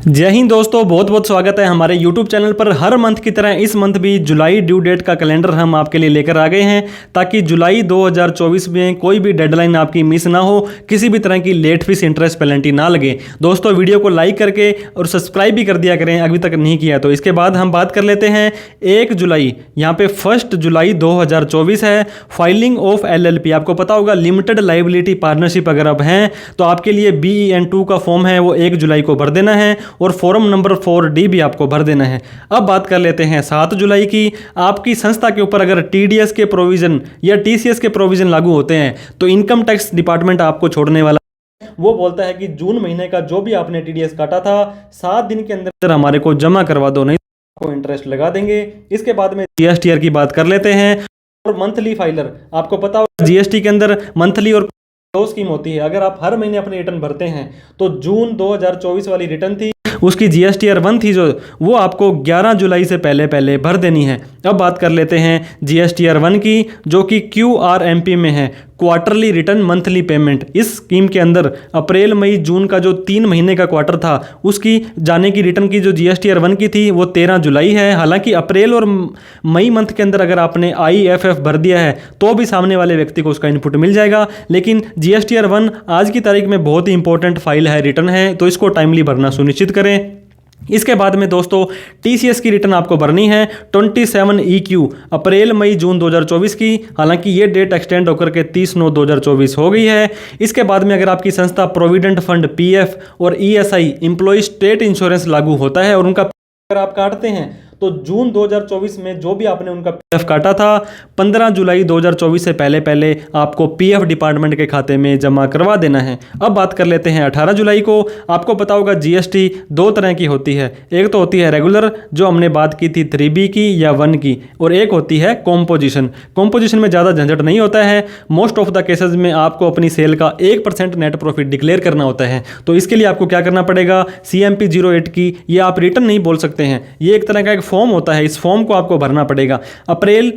जय हिंद दोस्तों, बहुत बहुत स्वागत है हमारे YouTube चैनल पर। हर मंथ की तरह इस मंथ भी जुलाई ड्यू डेट का कैलेंडर हम आपके लिए लेकर आ गए हैं ताकि जुलाई 2024 में कोई भी डेडलाइन आपकी मिस ना हो, किसी भी तरह की लेट फीस इंटरेस्ट पेनल्टी ना लगे। दोस्तों वीडियो को लाइक करके और सब्सक्राइब भी कर दिया करें अभी तक नहीं किया तो। इसके बाद हम बात कर लेते हैं 1 जुलाई, यहाँ पे 1 जुलाई 2024 है, फाइलिंग ऑफ LLP। आपको पता होगा लिमिटेड लाइबिलिटी पार्टनरशिप अगर आप हैं तो आपके लिए BEN2 का फॉर्म है वो 1 जुलाई को भर देना है और फॉर्म नंबर 4D भी आपको भर देना है। अब बात कर लेते हैं 7 जुलाई की। आपकी संस्था के ऊपर अगर TDS के प्रोविजन या TCS के प्रोविजन लागू होते हैं तो इनकम टैक्स डिपार्टमेंट आपको छोड़ने वाला वो बोलता है कि जून महीने का जो भी आपने TDS काटा था 7 दिन के अंदर हमारे को जमा करवा दो, नहीं तो आपको इंटरेस्ट लगा देंगे। इसके बाद में GSTR की बात कर लेते हैं। और मंथली फाइलर, आपको पता होगा GST के अंदर मंथली और दो स्कीम होती है। अगर आप हर महीने अपनी रिटर्न भरते हैं तो जून 2024 वाली रिटर्न थी उसकी GSTR 1 थी जो वो आपको 11 जुलाई से पहले पहले भर देनी है। अब बात कर लेते हैं GSTR 1 की जो कि QRMP में है, क्वार्टरली रिटर्न मंथली पेमेंट। इस स्कीम के अंदर अप्रैल मई जून का जो 3 महीने का क्वार्टर था उसकी जाने की रिटर्न की जो GSTR 1 की थी वो 13 जुलाई है। हालांकि अप्रैल और मई मंथ के अंदर अगर आपने IFF भर दिया है तो भी सामने वाले व्यक्ति को उसका इनपुट मिल जाएगा, लेकिन GSTR 1 आज की तारीख में बहुत ही इंपॉर्टेंट फाइल है, रिटर्न है, तो इसको टाइमली भरना सुनिश्चित करें। इसके बाद में दोस्तों TCS की रिटर्न आपको भरनी है 27EQ अप्रैल मई जून 2024 की। हालांकि ये डेट एक्सटेंड होकर के 30/9/2024 हो गई है। इसके बाद में अगर आपकी संस्था प्रोविडेंट फंड PF और ESI एम्प्लॉय स्टेट इंश्योरेंस लागू होता है और उनका अगर आप काटते हैं तो जून 2024 में जो भी आपने उनका PF काटा था 15 जुलाई 2024 से पहले पहले आपको PF डिपार्टमेंट के खाते में जमा करवा देना है। अब बात कर लेते हैं 18 जुलाई को। आपको पता होगा GST 2 तरह की होती है, एक तो होती है रेगुलर जो हमने बात की थी 3B की या 1 की, और एक होती है कॉम्पोजिशन। कॉम्पोजिशन में ज़्यादा झंझट नहीं होता है, मोस्ट ऑफ द केसेज में आपको अपनी सेल का 1% नेट प्रॉफिट डिक्लेयर करना होता है। तो इसके लिए आपको क्या करना पड़ेगा, CMP 08 की, ये आप रिटर्न नहीं बोल सकते हैं, ये एक तरह का एक फॉर्म होता है, इस फॉर्म को आपको भरना पड़ेगा। अप्रैल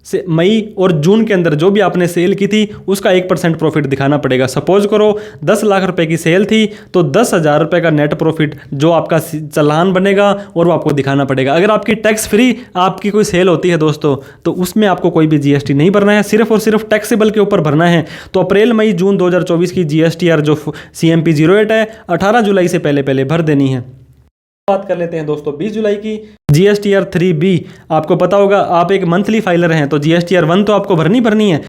से मई और जून के अंदर जो भी आपने सेल की थी उसका 1% प्रॉफिट दिखाना पड़ेगा। सपोज करो 10 लाख रुपए की सेल थी तो 10,000 रुपए का नेट प्रॉफिट जो आपका चालान बनेगा और वो आपको दिखाना पड़ेगा। अगर आपकी टैक्स फ्री आपकी कोई सेल होती है दोस्तों तो उसमें आपको कोई भी GST नहीं भरना है, सिर्फ और सिर्फ टैक्सेबल के ऊपर भरना है। तो अप्रैल मई जून 2024 की GSTR जो CMP 08 है 18 जुलाई से पहले पहले भर देनी है। बात कर लेते हैं दोस्तों 20 जुलाई की। GSTR 3B, आपको पता होगा आप एक मंथली फाइलर हैं तो GSTR 1 तो आपको भरनी है,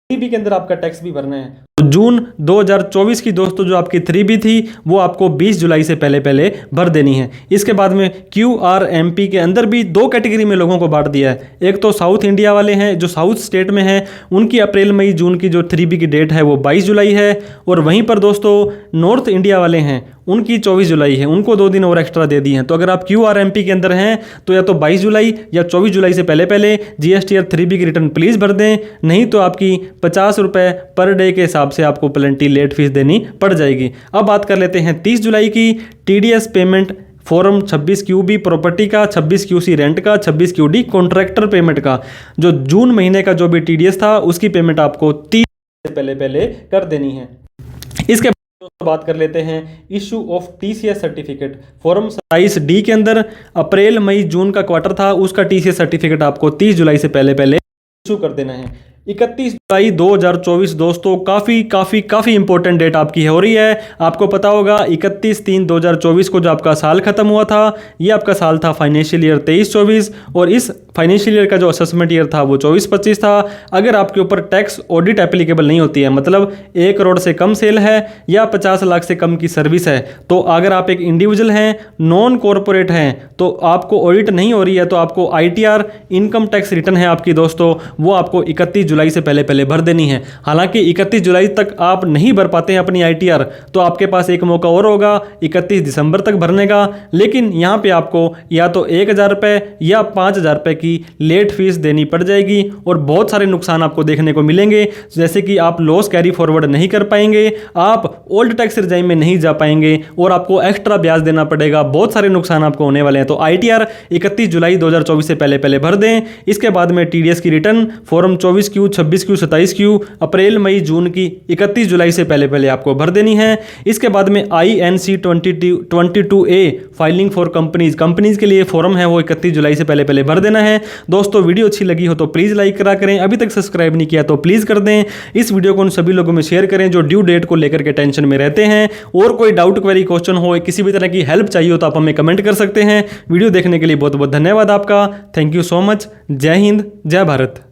3B के अंदर आपका टैक्स भी भरना है। तो जून 2024 की दोस्तों जो आपकी 3B थी वो आपको 20 जुलाई से पहले पहले भर देनी है। इसके बाद में QRMP के अंदर भी 2 कैटेगरी में लोगों को बांट दिया है। एक तो साउथ इंडिया वाले हैं जो साउथ स्टेट में हैं, उनकी अप्रैल मई जून की जो 3B की डेट है वो 22 जुलाई है, और वहीं पर दोस्तों नॉर्थ इंडिया वाले हैं उनकी 24 जुलाई है, उनको 2 दिन और एक्स्ट्रा दे दिए हैं। तो अगर आप QRMP के अंदर हैं तो या तो 22 जुलाई या 24 जुलाई से पहले पहले GSTR 3B की रिटर्न प्लीज़ भर दें, नहीं तो आपकी 50 रुपये पर डे के हिसाब से आपको पेनल्टी लेट फीस देनी पड़ जाएगी। अब बात कर लेते हैं 30 जुलाई की। TDS payment form 26QB property का, 26QC रेंट का, 26QD कॉन्ट्रैक्टर पेमेंट का, जो जून महीने का जो भी TDS था उसकी पेमेंट आपको 30 से पहले पहले कर देनी है। इसके बात कर लेते हैं issue of TCS certificate. Form 27D के अंदर अप्रैल मई जून का क्वार्टर था उसका TCS सर्टिफिकेट आपको 30 जुलाई से पहले पहले इशू कर देना है। 31 जुलाई 2024 दोस्तों काफ़ी इंपॉर्टेंट डेट आपकी हो रही है। आपको पता होगा 31/3/2024 को जो आपका साल खत्म हुआ था ये आपका साल था फाइनेंशियल ईयर 23-24, और इस फाइनेंशियल ईयर का जो असेसमेंट ईयर था वो 24-25 था। अगर आपके ऊपर टैक्स ऑडिट एप्लीकेबल नहीं होती है, मतलब 1 करोड़ से कम सेल है या 50 लाख से कम की सर्विस है, तो अगर आप एक इंडिविजुअल हैं, नॉन कॉरपोरेट हैं, तो आपको ऑडिट नहीं हो रही है तो आपको ITR इनकम टैक्स रिटर्न है आपकी दोस्तों वो आपको 31 जुलाई से पहले पहले भर देनी है। हालांकि 31 जुलाई तक आप नहीं भर पाते हैं अपनी ITR तो आपके पास एक मौका और होगा 31 दिसंबर तक भरने का, लेकिन यहाँ पे आपको या तो 1,000 रुपये या 5,000 रुपये की की लेट फीस देनी पड़ जाएगी और बहुत सारे नुकसान आपको देखने को मिलेंगे, जैसे कि आप लॉस कैरी फॉरवर्ड नहीं कर पाएंगे, आप ओल्ड टैक्स रिजाइम में नहीं जा पाएंगे और आपको एक्स्ट्रा ब्याज देना पड़ेगा। बहुत सारे नुकसान आपको होने वाले हैं। तो ITR 31 जुलाई 2024 से पहले भर दें। इसके बाद में TDS की return form 24Q, 26Q, 27Q अप्रैल, मई, जून की 31 जुलाई से पहले आपको भर देनी है। इसके बाद में INC 22A filing for companies के लिए फॉर्म है वो 31 जुलाई से पहले भर देना है। दोस्तों वीडियो अच्छी लगी हो तो प्लीज़ लाइक करा करें, अभी तक सब्सक्राइब नहीं किया तो प्लीज़ कर दें। इस वीडियो को उन सभी लोगों में शेयर करें जो ड्यू डेट को लेकर के टेंशन में रहते हैं। और कोई डाउट, क्वेरी, क्वेश्चन हो, किसी भी तरह की हेल्प चाहिए हो तो आप हमें कमेंट कर सकते हैं। वीडियो देखने के लिए बहुत बहुत धन्यवाद आपका। Thank you so much. जय हिंद, जय भारत।